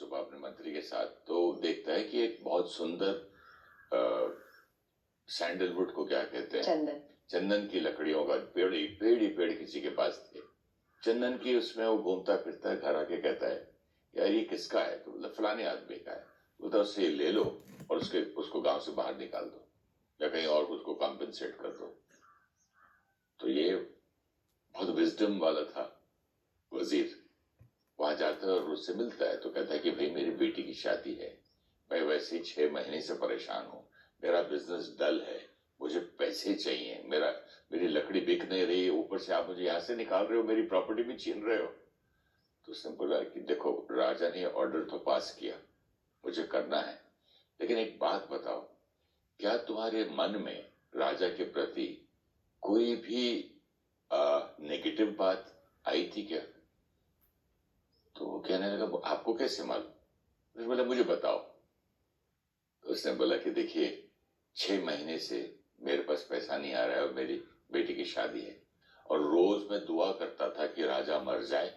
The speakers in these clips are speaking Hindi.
सुबह अपने मंत्री के साथ, तो देखता है कि एक बहुत सुंदर सैंडलवुड को क्या कहते हैं, चंदन की लकड़ियों का पेड़ किसी के पास थे, चंदन की। उसमें वो घूमता फिरता है, घर आके कहता है यार ये किसका है, तो मतलब फलाने आदमी का है। बोलता उससे ले लो और उसको गांव से बाहर निकाल दो या कहीं और उसको कॉम्पेंसेट कर दो। तो ये बहुत विजडम वाला था वजीर। वहां जाता है और उससे मिलता है तो कहता है कि भाई मेरी बेटी की शादी है, मैं वैसे ही 6 महीने से परेशान हूं, मेरा बिजनेस डल है, मुझे पैसे चाहिए, मेरी लकड़ी बिक नहीं रही, ऊपर से आप मुझे यहां से निकाल रहे हो, मेरी प्रॉपर्टी भी छीन रहे हो। तो उसने बोला कि देखो राजा ने ऑर्डर तो पास किया, मुझे करना है, लेकिन एक बात बताओ, क्या तुम्हारे मन में राजा के प्रति कोई भी नेगेटिव बात आई थी क्या? तो वो कहने लगा आपको कैसे मालूम? उसने बोला मुझे बताओ। तो उसने बोला कि देखिए 6 महीने से मेरे पास पैसा नहीं आ रहा है और मेरी बेटी की शादी है, और रोज मैं दुआ करता था कि राजा मर जाए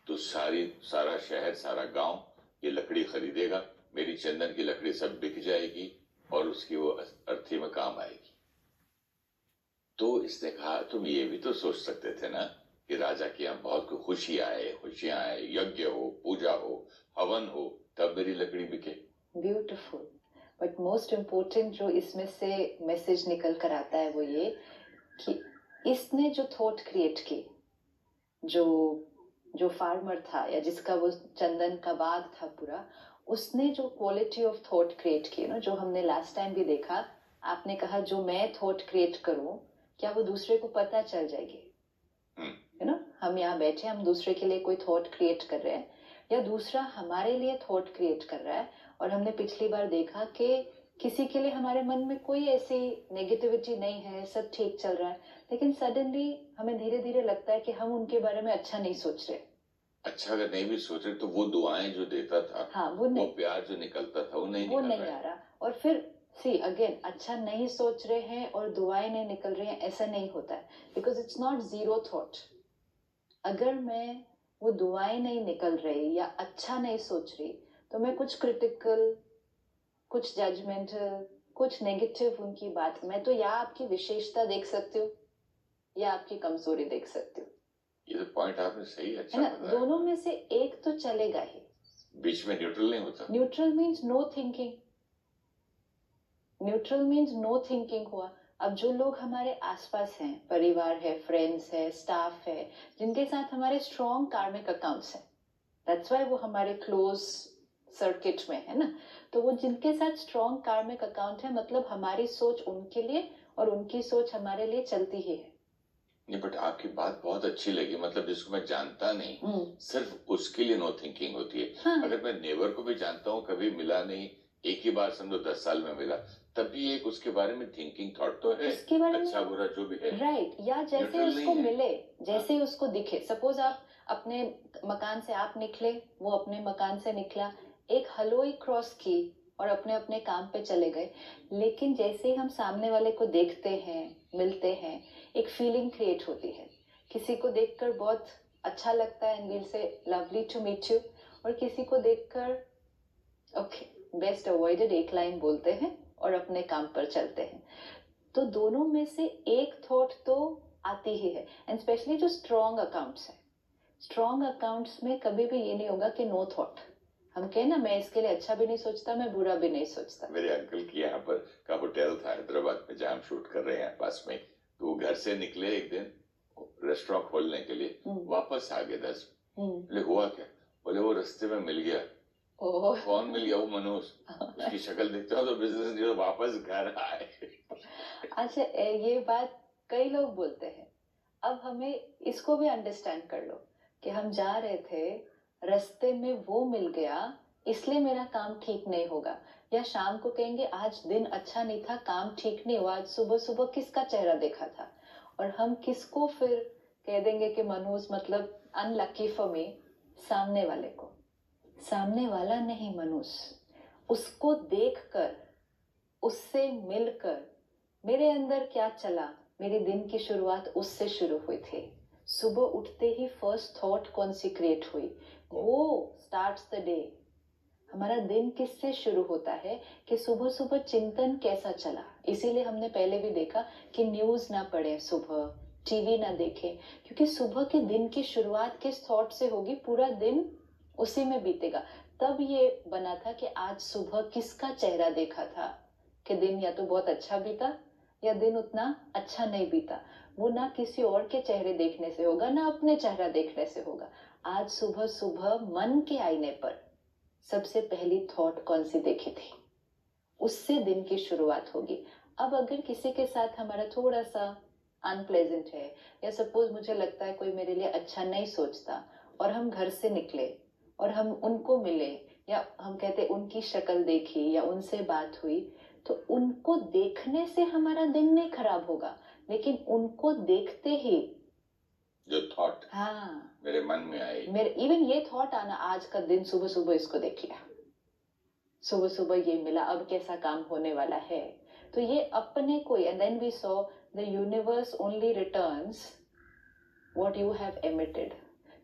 तो सारा शहर सारा गांव ये लकड़ी खरीदेगा, मेरी चंदन की लकड़ी सब बिक जाएगी और उसकी वो अर्थी में काम आएगी। तो इसने कहा तुम ये भी तो सोच सकते थे ना कि राजा के यहाँ बहुत खुशियां आए, यज्ञ हो, पूजा हो, हवन हो, तब मेरी लकड़ी बिके। ब्यूटिफुल। बट मोस्ट इम्पोर्टेंट जो इसमें से मैसेज निकल कर आता है वो ये कि इसने जो थॉट क्रिएट की, जो फार्मर था या जिसका वो चंदन का बाग था पूरा, उसने जो क्वालिटी ऑफ थॉट क्रिएट की ना, जो हमने लास्ट टाइम भी देखा, आपने कहा जो मैं थॉट क्रिएट करूं क्या वो दूसरे को पता चल जाएगी? यू नो, हम यहाँ बैठे हम दूसरे के लिए कोई थॉट क्रिएट कर रहे हैं या दूसरा हमारे लिए थॉट क्रिएट कर रहा है, और हमने पिछली बार देखा कि किसी के लिए हमारे मन में कोई ऐसी नेगेटिविटी नहीं है, सब ठीक चल रहा है, लेकिन सडनली हमें धीरे धीरे लगता है कि हम उनके बारे में अच्छा नहीं सोच रहे। अच्छा अगर नहीं भी सोच रहे तो वो दुआएं जो देता था, हाँ, वो प्यार जो निकलता था वो नहीं आ रहा। और फिर अगेन अच्छा नहीं सोच रहे हैं और दुआएं नहीं निकल रही हैं, ऐसा नहीं होता है, because it's not zero thought. अगर मैं वो दुआएं नहीं निकल रही या अच्छा नहीं सोच रही तो मैं कुछ क्रिटिकल, कुछ जजमेंटल, कुछ नेगेटिव उनकी बात, मैं तो या आपकी विशेषता देख सकती हूँ या आपकी कमजोरी देख सकती हूँ। ये तो पॉइंट आपने सही अच्छा है ना, दोनों में से एक तो चलेगा ही, बीच में न्यूट्रल नहीं होता। Neutral means no thinking, neutral means no thinking हुआ। अब जो लोग हमारे आसपास हैं, परिवार है, फ्रेंड्स है, स्टाफ है, जिनके साथ हमारे स्ट्रॉन्ग कार्मिक अकाउंट्स हैं, दैट्स व्हाई वो हमारे क्लोज सर्किट में है ना, तो वो जिनके साथ स्ट्रॉन्ग कार्मिक अकाउंट है, मतलब हमारी सोच उनके लिए और उनकी सोच हमारे लिए चलती ही है। नहीं बट आपकी बात बहुत अच्छी लगी, मतलब जिसको मैं जानता नहीं सिर्फ उसके लिए नो थिंकिंग होती है। हाँ। अगर मैं नेबर को भी जानता हूँ, कभी मिला नहीं, एक ही बार समझो 10 साल में मिला, तब भी एक उसके बारे में थिंकिंग थॉट तो है, उसके बारे अच्छा बुरा जो भी है, राइट, या जैसे उसको मिले, जैसे हाँ। उसको दिखे। सपोज आप अपने मकान से आप निकले, वो अपने मकान से निकला, एक हलोई क्रॉस की और अपने अपने काम पे चले गए, लेकिन जैसे ही हम सामने वाले को देखते हैं, मिलते हैं, एक फीलिंग क्रिएट होती है। किसी को देखकर बहुत अच्छा लगता है एंड वील से लवली टू मीट यू, और किसी को देखकर ओके बेस्ट अवॉइडेड, एक लाइन बोलते हैं और अपने काम पर चलते हैं। तो दोनों में से एक थॉट तो आती ही है, एंड स्पेशली जो स्ट्रॉन्ग अकाउंट्स है, स्ट्रॉन्ग अकाउंट्स में कभी भी ये नहीं होगा कि नो थॉट। हम कहे ना, मैं इसके लिए अच्छा भी नहीं सोचता, मैं बुरा भी नहीं सोचता। मेरे अंकल की यहाँ पर का होटल था हैदराबाद में जहाँ हम शूट कर रहे हैं पास में, तो वो घर से निकले एक दिन रेस्टोरेंट खोलने के लिए, वापस आ गए 10। बोले हुआ क्या? बोले वो रास्ते में मिल गया। कौन मिल गया? वो मनोज। उसकी शक्ल देखते हो तो बिजनेस नहीं, तो वापस घर आए। अच्छा, ये बात कई लोग बोलते हैं। अब हमें इसको भी अंडरस्टैंड कर लो कि हम जा रहे थे, रास्ते में वो मिल गया, इसलिए मेरा काम ठीक नहीं होगा, या शाम को कहेंगे आज दिन अच्छा नहीं था, काम ठीक नहीं हुआ, आज सुबह सुबह किसका चेहरा देखा था, और हम किसको फिर कह देंगे कि मनोज मतलब अनलकी फॉर मी, सामने वाले को। सामने वाला नहीं मनोज, उसको देखकर, उससे मिलकर मेरे अंदर क्या चला, मेरे दिन की शुरुआत उससे शुरू हुई थी। सुबह उठते ही फर्स्ट थॉट कौन सी क्रिएट हुई, वो स्टार्ट्स द डे। हमारा दिन किससे शुरू होता है कि सुबह सुबह चिंतन कैसा चला। इसीलिए हमने पहले भी देखा कि न्यूज ना पढ़े सुबह, टीवी ना देखें, क्योंकि सुबह के दिन की शुरुआत किस थॉट से होगी, पूरा दिन उसी में बीतेगा। तब ये बना था कि आज सुबह किसका चेहरा देखा था कि दिन या तो बहुत अच्छा बीता या दिन उतना अच्छा नहीं बीता। वो ना किसी और के चेहरे देखने से होगा, ना अपने चेहरा देखने से होगा। आज सुबह सुबह मन के आईने पर सबसे पहली थॉट कौन सी देखी थी, उससे दिन की शुरुआत होगी। अब अगर किसी के साथ हमारा थोड़ा सा अनप्लेजेंट है, या सपोज मुझे लगता है कोई मेरे लिए अच्छा नहीं सोचता, और हम घर से निकले और हम उनको मिले, या हम कहते उनकी शक्ल देखी या उनसे बात हुई, तो उनको देखने से हमारा दिन नहीं खराब होगा, लेकिन उनको देखते ही जो थॉट हाँ मेरे मन में आई, मेरे इवन ये थॉट आना, आज का दिन सुबह सुबह इसको देख लिया, सुबह सुबह ये मिला, अब कैसा काम होने वाला है। तो ये अपने को, and then we saw the universe only returns what you have emitted.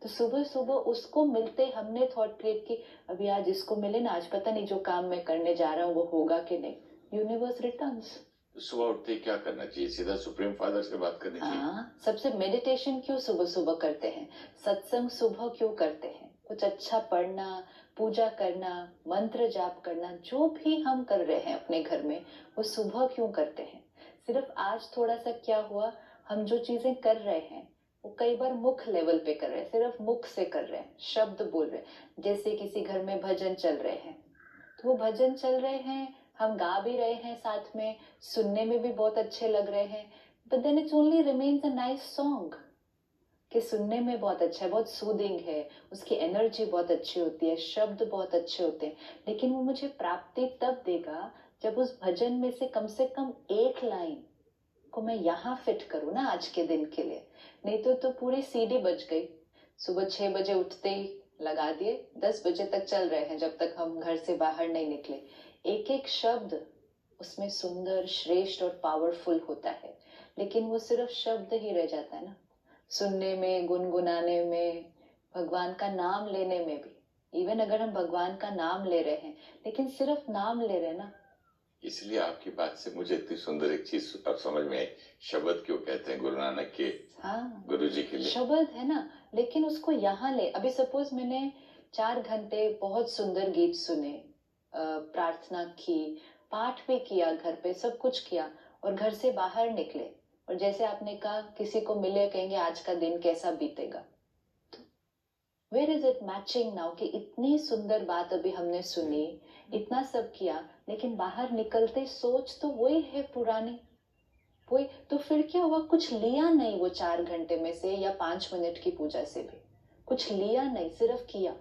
तो सुबह सुबह उसको मिलते हमने थॉट क्रिएट की, अभी आज इसको मिले ना, आज पता नहीं जो काम मैं करने जा रहा हूँ वो होगा कि नहीं। Universe returns. सुबह उठते क्या करना चाहिए? सीधा सुप्रीम फादर से बात करनी चाहिए। हाँ, सबसे मेडिटेशन क्यों सुबह सुबह करते हैं, सत्संग सुबह क्यों करते हैं, कुछ अच्छा पढ़ना, पूजा करना, मंत्र जाप करना, जो भी हम कर रहे हैं अपने घर में वो सुबह क्यों करते हैं। सिर्फ आज थोड़ा सा क्या हुआ, हम जो चीजें कर रहे हैं वो कई बार मुख लेवल पे कर रहे हैं, सिर्फ मुख से कर रहे हैं, शब्द बोल रहे हैं। जैसे किसी घर में भजन चल रहे हैं, तो वो भजन चल रहे हैं, हम गा भी रहे हैं साथ में, सुनने में भी बहुत अच्छे लग रहे हैं, but then it's only remains a nice song, कि सुनने में बहुत अच्छा है, बहुत सूदिंग है, उसकी एनर्जी बहुत अच्छी होती है, शब्द बहुत अच्छे होते हैं, लेकिन वो मुझे प्राप्ति तब देगा जब उस भजन में से कम एक लाइन को मैं यहाँ फिट करूँ ना आज के दिन के लिए। नहीं तो पूरी सीडी बज गई। सुबह 6 बजे उठते ही लगा दिए, 10 बजे तक चल रहे हैं, जब तक हम घर से बाहर नहीं निकले। एक एक शब्द उसमें सुंदर, श्रेष्ठ और पावरफुल होता है, लेकिन वो सिर्फ शब्द ही रह जाता है ना। सुनने में, गुनगुनाने में, भगवान का नाम लेने में भी, इवन अगर हम भगवान का नाम ले रहे हैं लेकिन सिर्फ नाम ले रहे हैं ना। इसलिए आपकी बात से मुझे इतनी सुंदर एक चीज अब समझ में आई, शब्द क्यों कहते हैं गुरु नानक के, हाँ, गुरु जी के लिए शब्द है ना, लेकिन उसको यहाँ ले। अभी सपोज मैंने 4 घंटे बहुत सुंदर गीत सुने, प्रार्थना की, पाठ भी किया, घर पे सब कुछ किया, और घर से बाहर निकले, और जैसे आपने कहा किसी को मिले कहेंगे आज का दिन कैसा बीतेगा, तो where is it matching now, कि इतनी सुंदर बात अभी हमने सुनी, इतना सब किया, लेकिन बाहर निकलते सोच तो वही है पुरानी, वही। तो फिर क्या हुआ, कुछ लिया नहीं वो 4 घंटे में से या 5 मिनट की पूजा से भी कुछ लिया नहीं, सिर्फ किया,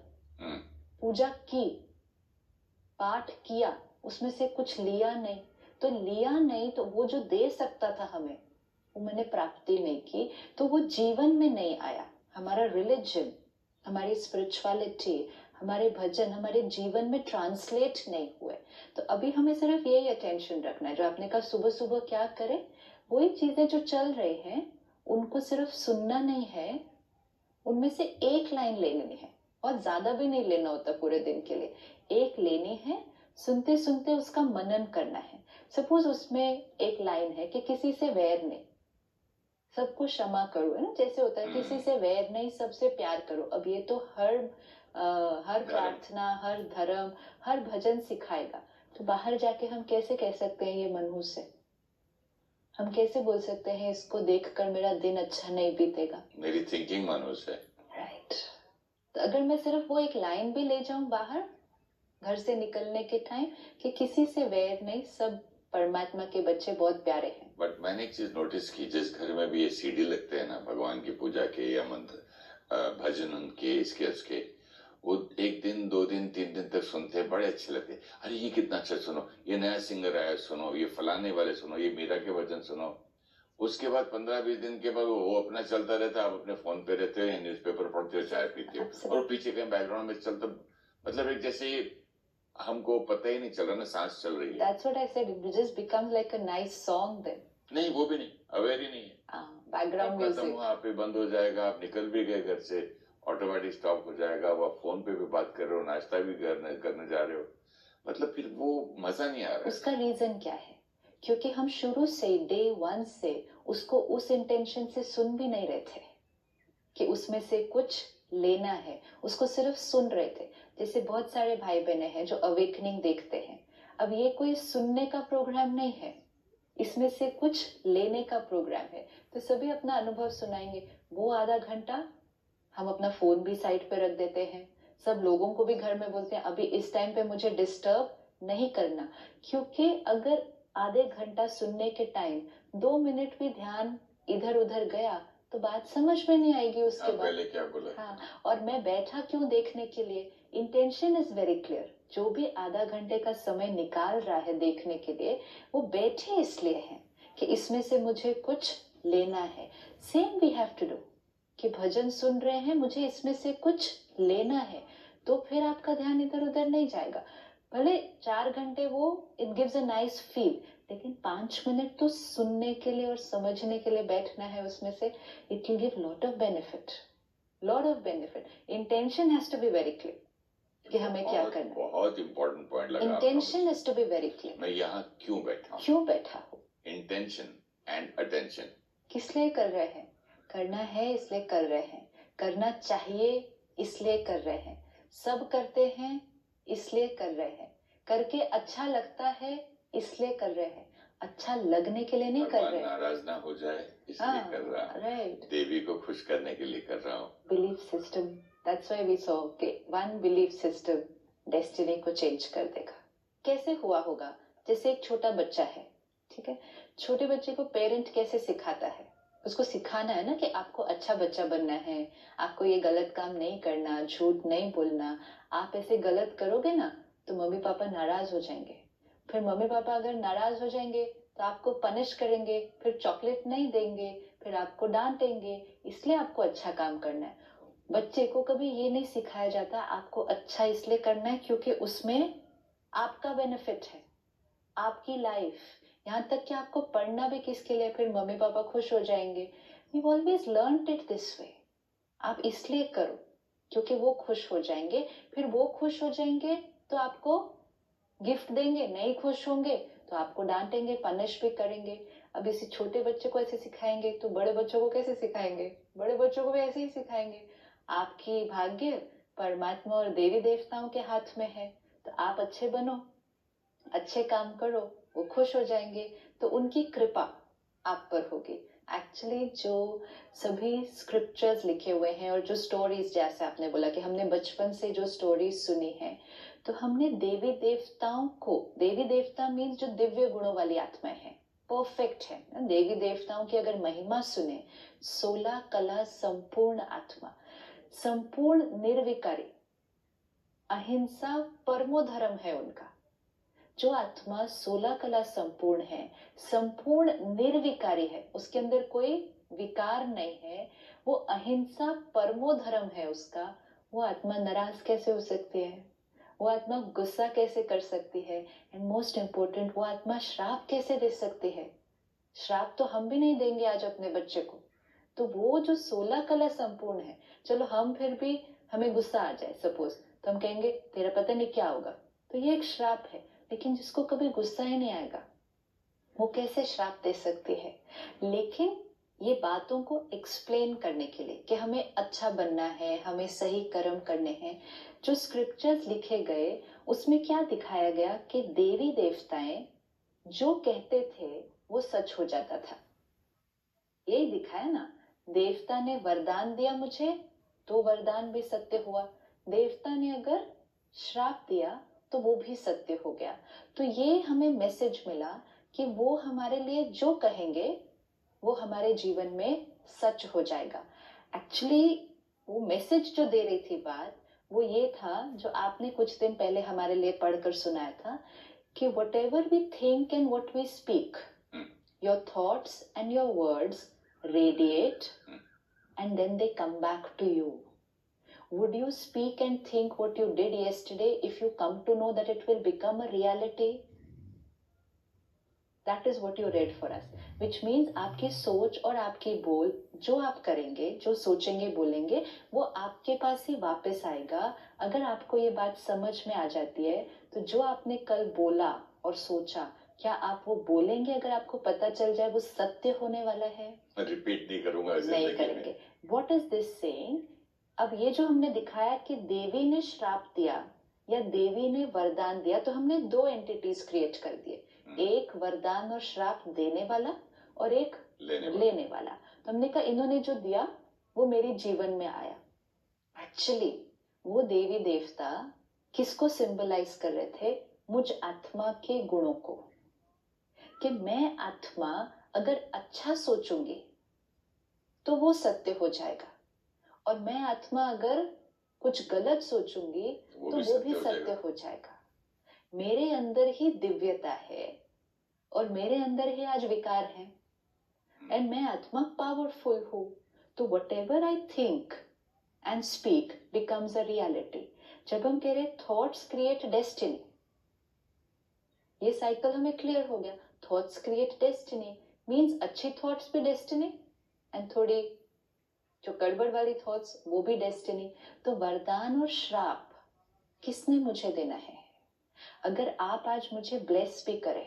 पूजा की, पाठ किया, उसमें से कुछ लिया नहीं। तो लिया नहीं, तो वो जो दे सकता था हमें वो मैंने प्राप्ति नहीं की, तो वो जीवन में नहीं आया। हमारा रिलीजन, हमारी स्पिरिचुअलिटी, हमारे भजन हमारे जीवन में ट्रांसलेट नहीं हुए। तो अभी हमें सिर्फ यही अटेंशन रखना है, जो आपने कहा सुबह सुबह क्या करें, वही चीजें जो चल रही हैं उनको सिर्फ सुनना नहीं है, उनमें से एक लाइन लेनी है, और ज्यादा भी नहीं लेना होता पूरे दिन के लिए, एक लेनी है, सुनते सुनते उसका मनन करना है। सपोज उसमें एक लाइन है कि किसी से वैर नहीं, सबको क्षमा करो, है ना, जैसे होता है किसी से वैर नहीं, सबसे प्यार करो। अब ये तो हर प्रार्थना, हर धर्म, हर भजन सिखाएगा। तो बाहर जाके हम कैसे कह सकते हैं ये मनहूस से, हम कैसे बोल सकते हैं इसको देखकर मेरा दिन अच्छा नहीं बीतेगा, मेरी थिंकिंग मनहूस है, राइट। तो अगर मैं सिर्फ वो एक लाइन भी ले जाऊं बाहर घर से निकलने के टाइम, कि किसी से वैर नहीं, सब परमात्मा के बच्चे बहुत प्यारे हैं। बट मैंने एक चीज नोटिस की, जिस घर में भी ये सीडी लगते हैं ना भगवान की पूजा के या मंत्र भजन उनके इसके उसके, वो 1 दिन 2 दिन 3 दिन तक सुनते हैं, बड़े अच्छे लगते हैं। अरे ये कितना अच्छा, सुनो ये नया सिंगर आया सुनो, ये फलाने वाले सुनो, ये मीरा के भजन सुनो। उसके बाद 15-20 दिन के बाद वो अपना चलता रहता है, आप अपने फोन पे रहते हो या न्यूज़पेपर पढ़ते हो, चाय पीते हो, और पीछे कहीं बैकग्राउंड में चलता, मतलब एक जैसे हमको पता ही नहीं चल रहा ना, सांस चल रही है। That's what I said. It just becomes like a nice song then. नहीं, वो भी नहीं, अवेयर ही नहीं है। बैकग्राउंड म्यूजिक वहाँ पे बंद हो जाएगा, आप निकल भी गए घर से, ऑटोमेटिक स्टॉप हो जाएगा, वो आप फोन पे भी बात कर रहे हो, नाश्ता भी करने जा रहे हो, मतलब फिर वो मजा नहीं आ रहा है। उसका रीजन क्या है? क्योंकि हम शुरू से डे 1 से उसको उस इंटेंशन से सुन भी नहीं रहे थे कि उसमें से कुछ लेना है, उसको सिर्फ सुन रहे थे। जैसे बहुत सारे भाई बहने हैं जो अवेकनिंग देखते हैं, अब ये कोई सुनने का प्रोग्राम नहीं है, इसमें से कुछ लेने का प्रोग्राम है। तो सभी अपना अनुभव सुनाएंगे। वो आधा घंटा हम अपना फोन भी साइड पे रख देते हैं, सब लोगों को भी घर में बोलते हैं अभी इस टाइम पे मुझे डिस्टर्ब नहीं करना, क्योंकि अगर आधे घंटा सुनने के टाइम 2 मिनट भी ध्यान इधर उधर गया तो बात समझ में नहीं आएगी उसके बाद। पहले क्या बोला? हाँ, और मैं बैठा क्यों देखने के लिए? Intention is very clear. जो भी आधा घंटे का समय निकाल रहा है देखने के लिए, वो बैठे इसलिए है कि इसमें से मुझे कुछ लेना है। Same we have to do कि भजन सुन रहे हैं, मुझे इसमें से कुछ लेना है, तो फिर आपका ध्यान इधर उधर नहीं जाएगा। भले 4 घंटे वो it gives a nice feel, लेकिन 5 मिनट तो सुनने के लिए और समझने के लिए बैठना है उसमें से। It will give lot of benefit. Intention has to be very clear कि हमें क्या करना है। बहुत इंपॉर्टेंट पॉइंट लगा। Intention has to be very clear. मैं यहाँ क्यों बैठा हूँ? इंटेंशन एंड अटेंशन किस लिए कर रहे हैं? करना है इसलिए कर रहे हैं, करना चाहिए इसलिए कर रहे हैं, सब करते हैं इसलिए कर रहे हैं, करके अच्छा लगता है इसलिए कर रहे हैं, अच्छा लगने के लिए नहीं कर रहे हैं, नाराज ना हो जाए इसलिए कर रहा हूँ, राइट, देवी को खुश करने के लिए कर रहा हूँ। Belief system, that's why we saw कि वन बिलीफ सिस्टम डेस्टिनी को चेंज कर देगा। कैसे हुआ होगा? जैसे एक छोटा बच्चा है, ठीक है, छोटे बच्चे को पेरेंट कैसे सिखाता है? उसको सिखाना है ना कि आपको अच्छा बच्चा बनना है, आपको ये गलत काम नहीं करना, झूठ नहीं बोलना। आप ऐसे गलत करोगे ना तो मम्मी पापा नाराज हो जाएंगे, फिर मम्मी पापा अगर नाराज हो जाएंगे तो आपको पनिश करेंगे, फिर चॉकलेट नहीं देंगे, फिर आपको डांटेंगे, इसलिए आपको अच्छा काम करना है। बच्चे को कभी ये नहीं सिखाया जाता आपको अच्छा इसलिए करना है क्योंकि उसमें आपका बेनिफिट है, आपकी लाइफ, यहाँ तक कि आपको पढ़ना भी किसके लिए, फिर मम्मी पापा खुश हो जाएंगे। We always learned it this way. आप इसलिए करो क्योंकि वो खुश हो जाएंगे, फिर वो खुश हो जाएंगे तो आपको गिफ्ट देंगे, नहीं खुश होंगे तो आपको डांटेंगे, पनिश भी करेंगे। अब इसी छोटे बच्चे को ऐसे सिखाएंगे तो बड़े बच्चों को कैसे सिखाएंगे? बड़े बच्चों को भी ऐसे ही सिखाएंगे। आपकी भाग्य परमात्मा और देवी देवताओं के हाथ में है, तो आप अच्छे बनो, अच्छे काम करो, वो खुश हो जाएंगे, तो उनकी कृपा आप पर होगी। एक्चुअली जो सभी स्क्रिप्चर्स लिखे हुए हैं और जो स्टोरीज, जैसे आपने बोला कि हमने बचपन से जो स्टोरीज सुनी है, तो हमने देवी देवताओं को, देवी देवता मीन्स जो दिव्य गुणों वाली आत्माएं हैं, परफेक्ट है। देवी देवताओं की अगर महिमा सुने, 16 कला संपूर्ण आत्मा, संपूर्ण निर्विकारी, अहिंसा परमो धर्म है उनका। जो आत्मा 16 कला संपूर्ण है, संपूर्ण निर्विकारी है, उसके अंदर कोई विकार नहीं है, वो अहिंसा परमो धर्म है उसका, वो आत्मा नाराज कैसे हो सकती है? वो आत्मा गुस्सा कैसे कर सकती है? एंड मोस्ट इंपोर्टेंट, वो आत्मा श्राप कैसे दे सकती है? श्राप तो हम भी नहीं देंगे आज अपने बच्चे को। तो वो जो 16 कला संपूर्ण है, चलो हम फिर भी, हमें गुस्सा आ जाए सपोज, तो हम कहेंगे तेरा पता नहीं क्या होगा, तो ये एक श्राप है। लेकिन जिसको कभी गुस्सा ही नहीं आएगा, वो कैसे श्राप दे सकती है? लेकिन ये बातों को एक्सप्लेन करने के लिए कि हमें अच्छा बनना है, हमें सही कर्म करने हैं, जो स्क्रिप्चर्स लिखे गए उसमें क्या दिखाया गया कि देवी देवताएं जो कहते थे वो सच हो जाता था। यही दिखाया ना, देवता ने वरदान दिया मुझे तो वरदान भी सत्य हुआ, देवता ने अगर श्राप दिया तो वो भी सत्य हो गया। तो ये हमें मैसेज मिला कि वो हमारे लिए जो कहेंगे वो हमारे जीवन में सच हो जाएगा। एक्चुअली वो मैसेज जो दे रही थी बात, वो ये था जो आपने कुछ दिन पहले हमारे लिए पढ़कर सुनाया था कि whatever we think and what we speak, your thoughts and your words radiate and then they come back to you. Would you speak and think what you did yesterday if you come to know that it will become a reality? That is what you read for us, which means आपकी सोच और आपकी बोल, जो आप करेंगे, जो सोचेंगे बोलेंगे, वो आप आपके पास ही वापस आएगा। अगर आपको ये बात समझ में आ जाती है तो जो आपने कल बोला और सोचा, क्या आप वो बोलेंगे अगर आपको पता चल जाए वो सत्य होने वाला है? रिपीट नहीं करूंगा, नहीं करेंगे। What is this saying? अब ये जो हमने दिखाया कि देवी ने श्राप दिया या देवी ने वरदान दिया, तो हमने दो एंटिटीज क्रिएट कर दिए, एक वरदान और श्राप देने वाला और एक लेने वाला। तो हमने कहा इन्होंने जो दिया वो मेरे जीवन में आया। एक्चुअली वो देवी देवता किसको सिंबलाइज कर रहे थे? मुझ आत्मा के गुणों को, कि मैं आत्मा अगर अच्छा सोचूंगी तो वो सत्य हो जाएगा, और मैं आत्मा अगर कुछ गलत सोचूंगी तो वो भी सत्य हो जाएगा। मेरे अंदर ही दिव्यता है और मेरे अंदर ही आज विकार है, एंड मैं आत्मा पावरफुल हूं। तो whatever I think and speak becomes a reality। जब हम कह रहे थॉट्स क्रिएट डेस्टिनी, ये साइकिल हमें क्लियर हो गया। थॉट्स क्रिएट डेस्टिनी मीन्स अच्छी थॉट्स भी डेस्टिनी, एंड थोड़ी जो गड़बड़ वाली थॉट्स वो भी डेस्टिनी। तो वरदान और श्राप किसने मुझे देना है? अगर आप आज मुझे ब्लेस भी करें,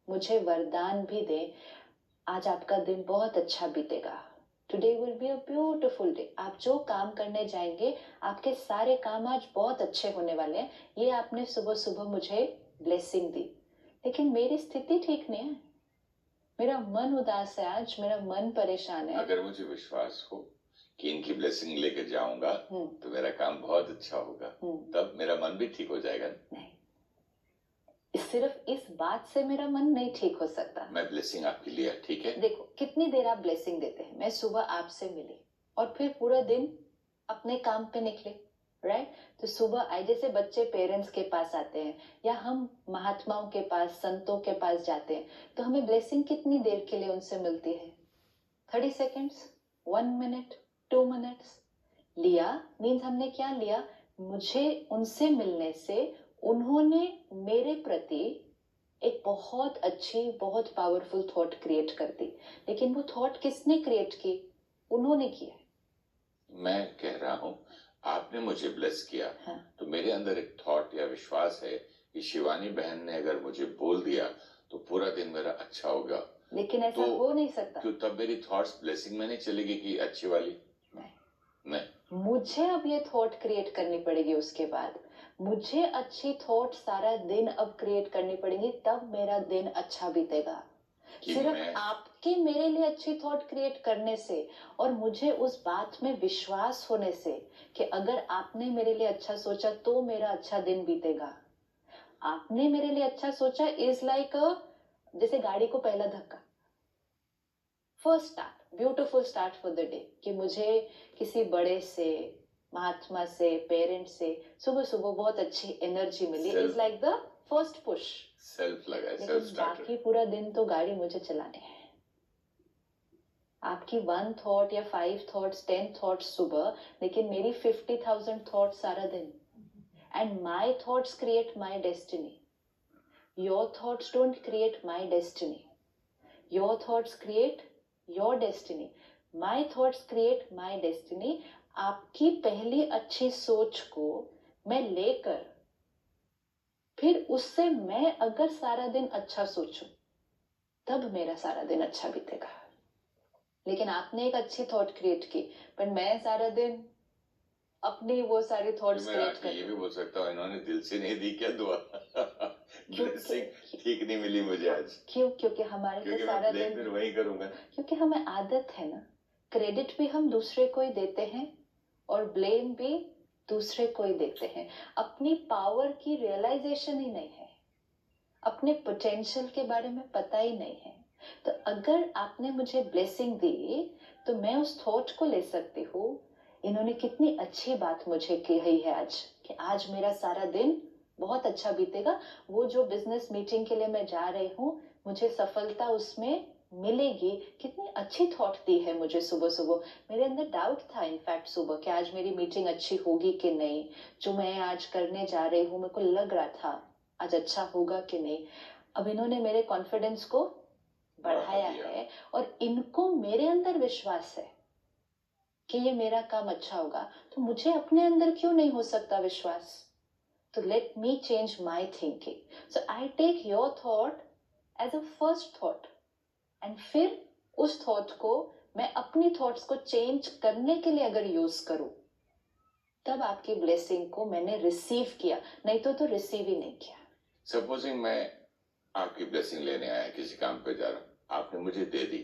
मुझे वरदान भी दें, आज आपका दिन बहुत अच्छा बीतेगा। Today will be a beautiful day. आप जो काम करने जाएंगे आपके सारे काम आज बहुत अच्छे होने वाले हैं। ये आपने सुबह सुबह मुझे ब्लेसिंग दी, लेकिन मेरी स्थिति ठीक नहीं है, मेरा मन उदास है, आज मेरा मन परेशान है। अगर मुझे विश्वास हो कि इनकी ब्लेसिंग लेके जाऊंगा तो मेरा काम बहुत अच्छा होगा, तब मेरा मन भी ठीक हो जाएगा। नहीं, सिर्फ इस बात से मेरा मन नहीं ठीक हो सकता। मैं ब्लेसिंग आपके लिए, ठीक है? देखो कितनी देर आप ब्लेसिंग देते हैं। मैं सुबह आपसे मिली और फिर पूरा दिन अपने काम पे निकले, राइट? तो सुबह आए, जैसे बच्चे पेरेंट्स के पास आते हैं या हम महात्माओं के पास, संतों के पास जाते हैं, तो हमें ब्लेसिंग कितनी देर के लिए उनसे मिलती है? 30 सेकेंड्स, 1 मिनट, 2 मिनट्स। लिया मीन्स हमने क्या लिया? मुझे उनसे मिलने से उन्होंने मेरे प्रति एक बहुत अच्छी, बहुत पावरफुल थॉट क्रिएट कर दी। लेकिन वो थॉट किसने क्रिएट की? उन्होंने किया। मैं कह रहा हूं आपने मुझे ब्लेस किया, हाँ। तो मेरे अंदर एक थॉट या विश्वास है कि शिवानी बहन ने अगर मुझे बोल दिया तो पूरा दिन मेरा अच्छा होगा। लेकिन ऐसा हो नहीं सकता। तो तब मेरी थॉट्स ब्लेसिंग में नहीं चलेगी कि अच्छी वाली? नहीं, मुझे अब ये थॉट क्रिएट करनी पड़ेगी। उसके बाद मुझे अच्छी थॉट सारा दिन अब क्रिएट करनी पड़ेगी, तब मेरा दिन अच्छा बीतेगा। सिर्फ आपके मेरे लिए अच्छी थॉट क्रिएट करने से और मुझे उस बात में विश्वास होने से कि अगर आपने मेरे लिए अच्छा सोचा तो मेरा अच्छा दिन बीतेगा। आपने मेरे लिए अच्छा सोचा इज लाइक जैसे गाड़ी को पहला धक्का, first start, beautiful start for the day, कि मुझे किसी बड़े से, महात्मा से, पेरेंट से सुबह सुबह बहुत अच्छी एनर्जी मिली, is like the first push. Self लगा, सेल्फ स्टार्टर। बाकी पूरा दिन तो गाड़ी मुझे चलानी है। आपकी 1 थॉट या 5 थॉट्स, 10 थॉट्स सुबह, लेकिन मेरी 50,000 थॉट्स सारा दिन। And my thoughts create my destiny. Your thoughts don't create my destiny, your thoughts create your destiny. My thoughts create my destiny. आपकी पहली अच्छी सोच को मैं लेकर फिर उससे मैं अगर सारा दिन अच्छा सोचूं तब मेरा सारा दिन अच्छा बीतेगा। लेकिन आपने एक अच्छी थॉट क्रिएट की, पर मैं सारा दिन अपनी वो सारी थॉट्स क्रिएट कर। ये भी बोल सकता हूँ इन्होंने दिल से नहीं दी क्या दुआ? ठीक नहीं मिली मुझे आज। क्यों? क्योंकि हमारे को सारा दिन फिर वही करूंगा, क्योंकि हमें आदत है ना। क्रेडिट भी हम दूसरे को ही देते हैं और ब्लेम भी दूसरे को ही देते हैं। अपनी पावर की रियलाइजेशन ही नहीं है, अपने पोटेंशियल के बारे में पता ही नहीं है। तो अगर आपने मुझे ब्लेसिंग दी तो मैं उस थॉट को ले सकती हूँ, इन्होंने कितनी अच्छी बात मुझे कही है आज, कि आज मेरा सारा दिन बहुत अच्छा बीतेगा। वो जो बिजनेस मीटिंग के लिए मैं जा रही हूँ, मुझे सफलता उसमें मिलेगी। कितनी अच्छी थॉट दी है मुझे सुबह सुबह। मेरे अंदर डाउट था इनफैक्ट सुबह कि आज मेरी मीटिंग अच्छी होगी कि नहीं, जो मैं आज करने जा रही हूँ मेरे को लग रहा था आज अच्छा होगा कि नहीं। अब इन्होंने मेरे कॉन्फिडेंस को बढ़ाया है और इनको मेरे अंदर विश्वास है कि ये मेरा काम अच्छा होगा, तो मुझे अपने अंदर क्यों नहीं हो सकता विश्वास? तो let me change my thinking. So I take your thought as a first thought, and फिर उस थॉट को मैं अपनी थॉट्स को चेंज करने के लिए अगर यूज करूं, तब आपकी ब्लेसिंग को मैंने रिसीव किया, नहीं तो रिसीव ही नहीं किया. सपोजिंग मैं आपकी ब्लेसिंग लेने आया, किसी काम पे जा रहा हूँ, आपने मुझे दे दी,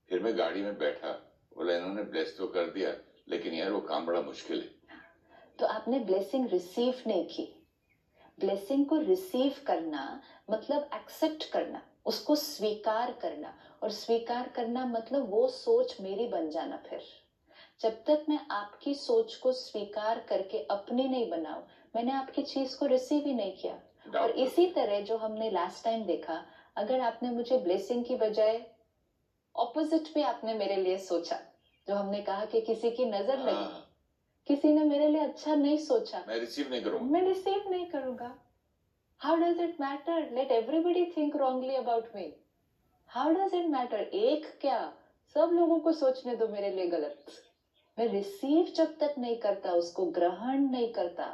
फिर मैं गाड़ी में बैठा, बोला इन्होंने ब्लेस तो कर दिया, लेकिन यार वो काम बड़ा मुश्किल है. तो आपने ब्लेसिंग रिसीव नहीं की. ब्लेसिंग को रिसीव करना मतलब एक्सेप्ट करना, उसको स्वीकार करना, और स्वीकार करना मतलब वो सोच मेरी बन जाना. फिर जब तक मैं आपकी सोच को स्वीकार करके अपनी नहीं बनाऊं, मैंने आपकी चीज को रिसीव ही नहीं किया. और इसी तरह जो हमने लास्ट टाइम देखा, अगर आपने मुझे ब्लेसिंग की बजाय ऑपोजिट भी आपने मेरे लिए सोचा, जो हमने कहा कि किसी की नजर लगी, किसी ने मेरे लिए अच्छा नहीं सोचा, मैं रिसीव नहीं करूंगा. मैं रिसीव नहीं करूंगा. How does it matter? Let everybody think wrongly about me. How does it matter? एक क्या, सब लोगों को सोचने दो मेरे लिए गलत. मैं रिसीव जब तक नहीं करता, उसको ग्रहण नहीं करता,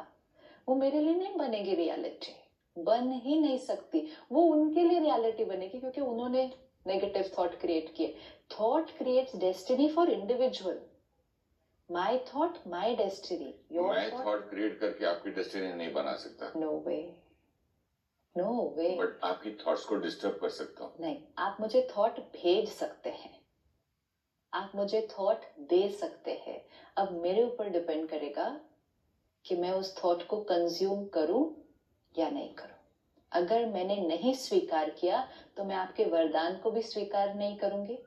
वो मेरे लिए नहीं बनेगी रियलिटी. बन ही नहीं सकती. वो उनके लिए रियलिटी बनेगी क्योंकि उन्होंने नेगेटिव थॉट क्रिएट किए. Thought creates destiny for individual. My thought my destiny. मैं थॉट क्रिएट करके आपकी डेस्टिनी नहीं बना सकता. No way, no way. But आपकी थॉट्स को डिस्टर्ब कर सकता हूँ. नहीं, आप मुझे थॉट भेज सकते हैं, आप मुझे थॉट दे सकते हैं. अब मेरे ऊपर डिपेंड करेगा कि मैं उस थॉट को कंज्यूम करूं या नहीं करूं. अगर मैंने नहीं स्वीकार किया तो मैं आपके वरदान को भी स्वीकार नहीं करूंगी,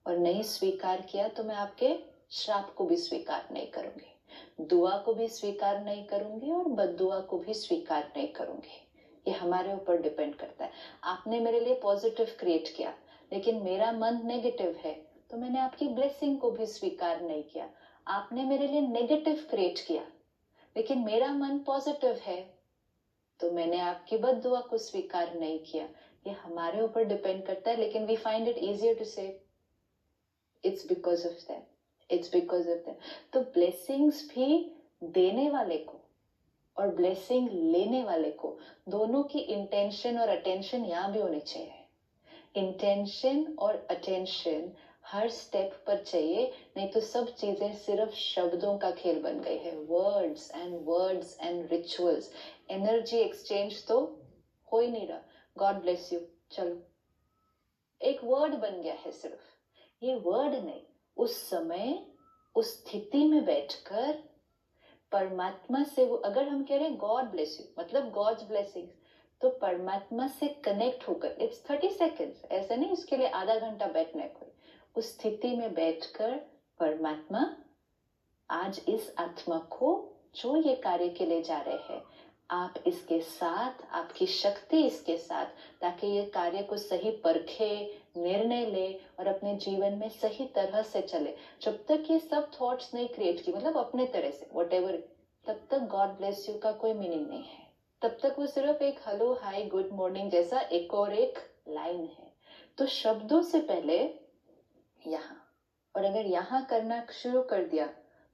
और नहीं स्वीकार किया तो मैं आपके श्राप को भी स्वीकार नहीं करूंगी, दुआ को भी स्वीकार नहीं करूंगी, और बद्दुआ को भी स्वीकार नहीं करूंगी. ये हमारे ऊपर डिपेंड करता है. आपने मेरे लिए पॉजिटिव क्रिएट किया, लेकिन मेरा मन नेगेटिव है, तो मैंने आपकी ब्लेसिंग को भी स्वीकार नहीं किया. आपने मेरे लिए नेगेटिव क्रिएट किया, लेकिन मेरा मन पॉजिटिव है, तो मैंने आपकी बद्दुआ को स्वीकार नहीं किया. ये हमारे ऊपर डिपेंड करता है, लेकिन we find it easier to say it's because of them, it's because of them. तो ब्लेसिंग्स भी देने वाले को और ब्लेसिंग लेने वाले को, दोनों की इंटेंशन और अटेंशन यहां भी होनी चाहिए. इंटेंशन और अटेंशन हर स्टेप पर चाहिए, नहीं तो सब चीजें सिर्फ शब्दों का खेल बन गई है. Words and rituals. Energy exchange तो हो ही नहीं रहा. गॉड ब्लेस यू, चलो, एक वर्ड बन गया है सिर्फ. ये वर्ड नहीं, उस समय उस स्थिति में बैठकर परमात्मा से वो, अगर हम कह रहे हैं गॉड ब्लेस यू मतलब गॉड्स ब्लेसिंग्स, तो परमात्मा से कनेक्ट होकर, इट्स 30 सेकेंड्स, ऐसे नहीं उसके लिए आधा घंटा बैठना है कोई. उस स्थिति में बैठकर परमात्मा, आज इस आत्मा को जो ये कार्य के लिए जा रहे हैं, आप इसके साथ, आपकी शक्ति इसके साथ, ताकि ये कार्य को सही परखे, निर्णय ले और अपने जीवन में सही तरह से चले. जब तक ये सब थॉट्स नहीं क्रिएट की, मतलब अपने तरह से व्हाटएवर, तब तक गॉड ब्लेस यू का कोई मीनिंग नहीं है. तब तक वो सिर्फ एक हेलो हाय गुड मॉर्निंग जैसा एक और एक लाइन है. तो शब्दों से पहले यहाँ, और अगर यहाँ करना शुरू कर दिया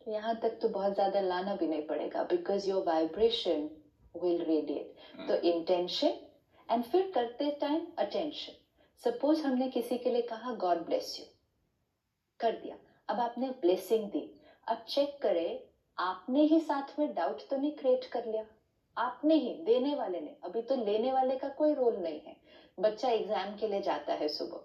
तो यहाँ तक तो बहुत ज्यादा लाना भी नहीं पड़ेगा, because your vibration will radiate. तो इंटेंशन, एंड फिर करते टाइम अटेंशन. सपोज हमने किसी के लिए कहा गॉड ब्लेस यू, कर दिया, अब आपने ब्लेसिंग दी. अब चेक करें, आपने ही साथ में डाउट तो नहीं क्रिएट कर लिया. आपने ही, देने वाले ने. अभी तो लेने वाले का कोई रोल नहीं है. बच्चा एग्जाम के लिए जाता है सुबह,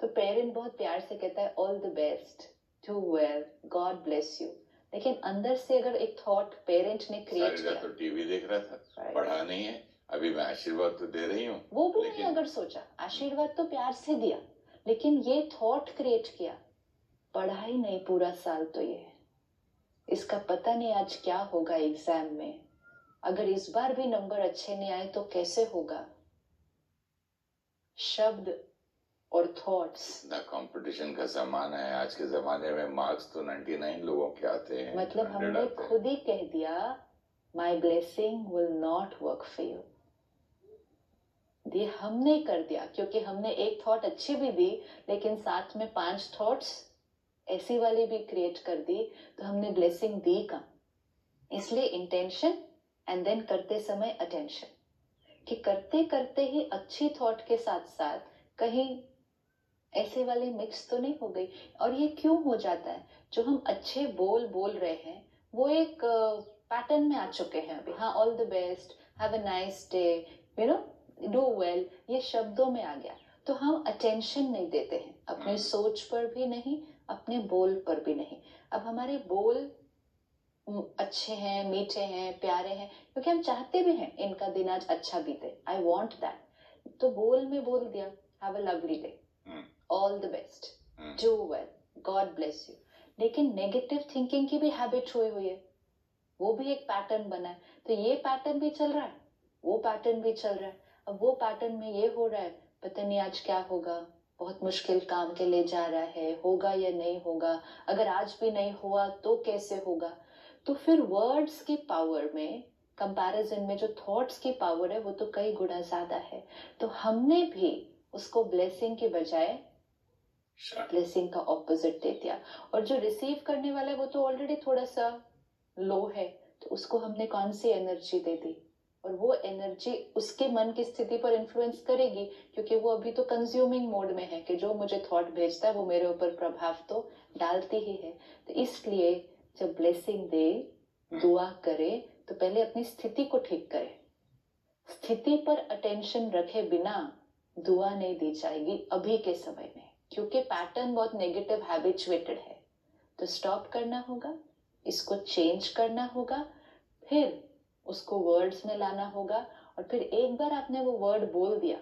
तो पेरेंट बहुत प्यार से कहता है all the best, do well, God bless you. लेकिन अंदर से अगर एक थॉट पेरेंट ने क्रिएट किया, तो टीवी देख रहा था, पढ़ा नहीं है, अभी मैं आशीर्वाद तो दे रही हूँ, वो भी नहीं अगर सोचा, आशीर्वाद तो प्यार से दिया, लेकिन ये थॉट क्रिएट किया, पढ़ाई नहीं पूरा साल, तो ये इसका पता नहीं आज क्या होगा एग्जाम में, अगर इस बार भी नंबर अच्छे नहीं आए तो कैसे होगा. शब्द और थॉट्स. ना कंपटीशन का जमाना है आज के जमाने में. मार्क्स तो 99 लोगों के आते हैं, मतलब हमने खुद ही कह दिया my blessing will not work for you. ये हमने कर दिया, क्योंकि हमने एक थॉट अच्छी भी दी, लेकिन साथ में 5 थॉट्स ऐसी वाली भी क्रिएट कर दी तो हमने ब्लेसिंग दी कहाँ? इसलिए इंटेंशन एंड देन करते समय अटेंशन, कि करते करते ही अच्छी थॉट के साथ साथ कहीं ऐसे वाली मिक्स तो नहीं हो गई। और ये क्यों हो जाता है? जो हम अच्छे बोल रहे हैं वो एक पैटर्न में आ चुके हैं अभी। हाँ, all the best, have a nice day, you know, do well, ये शब्दों में आ गया। तो हम अटेंशन नहीं देते हैं अपने सोच पर भी नहीं, अपने बोल पर भी नहीं। अब हमारे बोल अच्छे हैं, मीठे हैं, प्यारे हैं, क्योंकि हम चाहते भी हैं इनका दिन आज अच्छा बीते, आई वॉन्ट दैट। तो बोल में बोल दिया, have a lovely day, all the best, do well, God bless you. लेकिन नेगेटिव थिंकिंग की भी हैबिट हुई है, वो भी एक पैटर्न बना है। तो ये पैटर्न भी चल रहा है, वो पैटर्न भी चल रहा है। अब वो पैटर्न में ये हो रहा है, पता नहीं आज क्या होगा, बहुत मुश्किल काम के लिए जा रहा है, होगा या नहीं होगा, अगर आज भी नहीं हुआ तो कैसे होगा। तो फिर वर्ड्स की पावर में कंपैरिजन में जो थॉट्स की पावर है वो तो कई गुना ज्यादा है। तो हमने भी उसको ब्लेसिंग के बजाय ब्लेसिंग का ऑपोजिट दे दिया। और जो रिसीव करने वाला है वो तो ऑलरेडी थोड़ा सा लो है, तो उसको हमने कौन सी एनर्जी दे दी, और वो एनर्जी उसके मन की स्थिति पर इन्फ्लुएंस करेगी, क्योंकि वो अभी तो कंज्यूमिंग मोड में है कि जो मुझे थॉट भेजता है वो मेरे ऊपर प्रभाव तो डालती ही है। तो इसलिए जब ब्लेसिंग दे, दुआ करे, तो पहले अपनी स्थिति को ठीक करे। स्थिति पर अटेंशन रखे बिना दुआ नहीं दी जाएगी अभी के समय में, क्योंकि पैटर्न बहुत नेगेटिव हैबिचुएटेड है। तो स्टॉप करना होगा, इसको चेंज करना होगा, फिर उसको वर्ड्स में लाना होगा। और फिर एक बार आपने वो वर्ड बोल दिया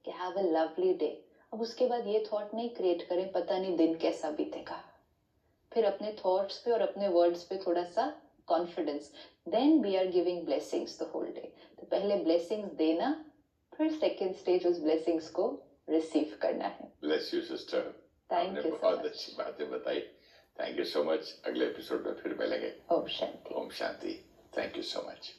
कि हैव अ लवली डे, अब उसके बाद ये थॉट नहीं क्रिएट करें पता नहीं दिन कैसा बीतेगा। फिर अपने थॉट्स पे और अपने वर्ड्स पे थोड़ा सा confidence, then we are giving blessings the whole day. तो पहले ब्लेसिंग्स देना, फिर सेकेंड स्टेज उस ब्लेसिंग्स को रिसीव करना है। ब्लेस यू सिस्टर, आपने बहुत अच्छी बातें बताई। Thank you so much. अगले एपिसोड में फिर मिलेंगे। ओम शांति। ओम शांति। Thank you so much.